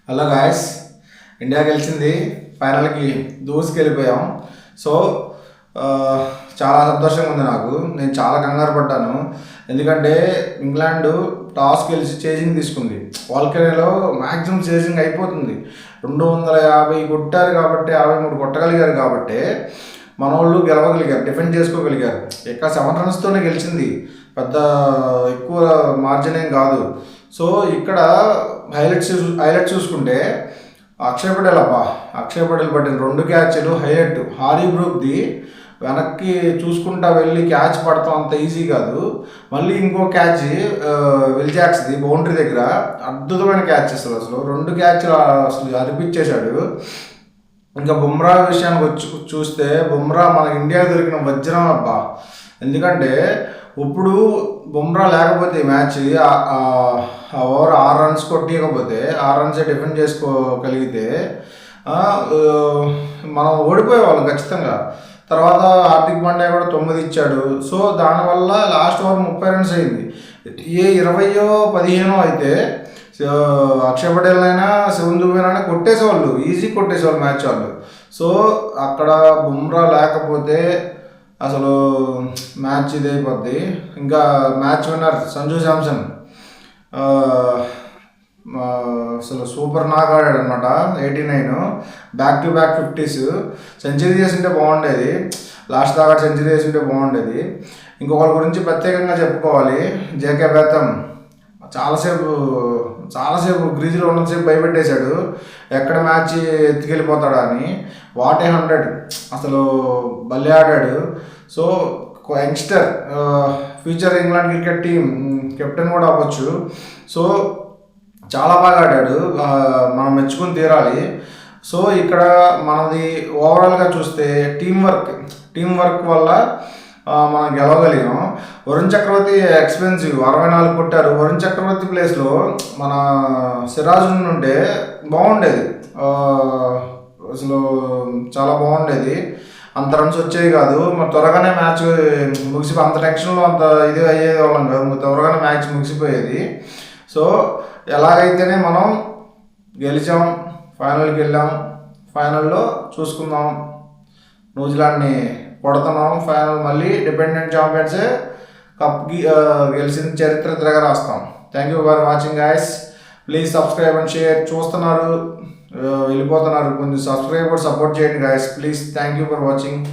Hello guys, India గెలిచింది. ఫైనల్కి దూసుకెళ్ళిపోయాం. So చాలా సంతోషంగా ఉంది. నేను చాలా కంగారు పడ్డాను. ఎందుకంటే ఇంగ్లాండ్ టాస్ గెలిచి చేజింగ్ తీసుకుంది. వాల్కెనోలో మ్యాక్సిమం చేజింగ్ అయిపోతుంది. 250 కొట్టారు కాబట్టి, 53 కొట్టగలిగారు కాబట్టి మన వాళ్ళు గెలవగలిగారు, డిఫెండ్ చేసుకోగలిగారు. ఇక 7 రన్స్తోనే గెలిచింది, పెద్ద ఎక్కువ మార్జిన్ ఏం కాదు. సో ఇక్కడ హైలైట్స్ చూసుకుంటే అక్షయ్ పటేల్ పట్టిన 2 క్యాచ్లు హైలైట్. హారీ బ్రూక్ది వెనక్కి చూసుకుంటా వెళ్ళి క్యాచ్ పడతాం అంత ఈజీ కాదు. మళ్ళీ ఇంకో క్యాచ్ విల్ జాక్స్ది బౌండరీ దగ్గర అద్భుతమైన క్యాచ్. అసలు 2 క్యాచ్లు అసలు అరిపించేశాడు. ఇంకా బుమ్రా విషయానికి చూస్తే బుమ్రా మన ఇండియా దొరికిన వజ్రం అబ్బా. ఎందుకంటే ఇప్పుడు బుమ్రా లేకపోతే మ్యాచ్ ఓవర్ 6 రన్స్ కొట్టకపోతే 6 రన్స్ డిఫెండ్ చేసుకోగలిగితే మనం ఓడిపోయేవాళ్ళం ఖచ్చితంగా. తర్వాత హార్దిక్ పాండ్యా కూడా 9 ఇచ్చాడు. సో దానివల్ల లాస్ట్ ఓవర్ 30 రన్స్ అయింది. 20-15 అయితే అక్షయ్ పటేల్ అయినా శివన్ దుబే అయినా కొట్టేసేవాళ్ళు, ఈజీ కొట్టేసేవాళ్ళు మ్యాచ్ వాళ్ళు. సో అక్కడ బుమ్రా లేకపోతే అసలు మ్యాచ్ ఇదైపోద్ది. ఇంకా మ్యాచ్ విన్నర్ సంజు శాంసన్ అసలు సూపర్ నాక్ ఆడాడు అనమాట. 89 back to back 50s. Century చేసింటే బాగుండేది, లాస్ట్ దాకా సెంచరీ చేసింటే బాగుండేది. ఇంకొకరి గురించి ప్రత్యేకంగా చెప్పుకోవాలి, జేకే బేతమ్. చాలాసేపు గ్రీజులో ఉన్నంతసేపు భయపెట్టేశాడు, ఎక్కడ మ్యాచ్ ఎత్తుకెళ్ళిపోతాడా అని. వాట్ ఏ 100, అసలు భలే ఆడాడు. So youngster, future England cricket team captain కూడా అవ్వచ్చు. సో చాలా బాగా ఆడాడు, మనం మెచ్చుకుని తీరాలి. సో ఇక్కడ మనది ఓవరాల్గా చూస్తే టీం వర్క్ వల్ల మనం గెలవగలిగాం. వరుణ్ చక్రవర్తి ఎక్స్పెన్సివ్ 64 కొట్టారు. వరుణ్ చక్రవర్తి ప్లేస్లో మన సిరాజ్ ఉంటే బాగుండేది. అసలు చాలా బాగుండేది. అంత రన్స్ వచ్చేవి కాదు. మరి త్వరగానే మ్యాచ్ అంత టెన్షన్లో అంత ఇది అయ్యేది వాళ్ళం కాదు, త్వరగానే మ్యాచ్ ముగిసిపోయేది. సో ఎలాగైతేనే మనం గెలిచాం, ఫైనల్కి వెళ్ళాం. ఫైనల్లో చూసుకుందాం, న్యూజిలాండ్ని కొడుతున్నాం. ఫైనల్ మళ్ళీ డిపెండెంట్ ఛాంపియన్సే కప్కి గెలిచిన చరిత్ర తిరగ రాస్తాం. Thank you for watching guys. Please subscribe and share. చూస్తున్నారు, వెళ్ళిపోతున్నారు, కొంచెం సబ్స్క్రైబ్ సపోర్ట్ చేయండి guys please. Thank you for watching.